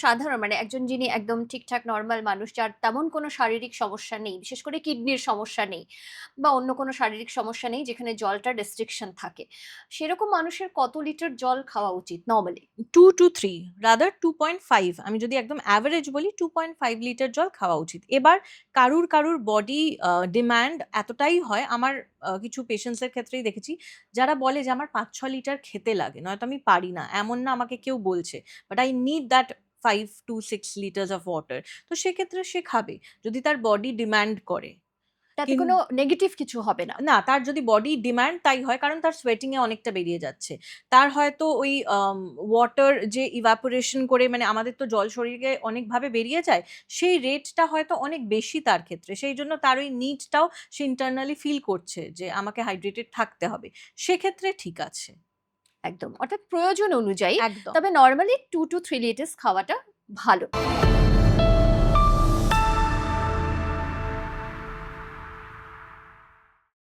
সাধারণ মানে একজন যিনি একদম ঠিকঠাক নরমাল মানুষ যার তেমন কোনো শারীরিক সমস্যা নেই, বিশেষ করে কিডনির সমস্যা নেই বা অন্য কোনো শারীরিক সমস্যা নেই যেখানে জলটার রেস্ট্রিকশন থাকে। সেরকম মানুষের কত লিটার জল খাওয়া উচিত নরমালি? 2 to 3, রাদার 2.5, আমি যদি একদম অ্যাভারেজ বলি 2.5 লিটার জল খাওয়া উচিত। এবার কারুর বডি ডিমান্ড এতটাই হয়, আমার কিছু পেশেন্টসের ক্ষেত্রেই দেখেছি যারা বলে যে আমার 5-6 লিটার খেতে লাগে, নয়তো আমি পারি না, এমন না আমাকে কেউ বলছে, but I need that 5 to 6 litres of water. তো সেক্ষেত্রে সে খাবে যদি তার বডি ডিমান্ড করে। তাতে কোনো নেগেটিভ কিছু হবে না। না, তার যদি বডি ডিমান্ড তাই হয়, কারণ তার সোয়েটিং এ অনেকটা বেরিয়ে যাচ্ছে। তার হয়তো ওই ওয়াটার যে ইভাপোরেশন করে, মানে আমাদের তো জল শরীরে অনেকভাবে বেরিয়ে যায়, সেই রেটটা হয়তো অনেক বেশি তার ক্ষেত্রে। সেই জন্য তার ওই নিডটাও সে ইন্টারনালি ফিল করছে যে আমাকে হাইড্রেটেড থাকতে হবে। সেক্ষেত্রে ঠিক আছে। একদম। অর্থাৎ প্রয়োজন অনুযায়ী। একদম। তবে নরমালি 2 to 3 লিটারস খাওয়াটা ভালো।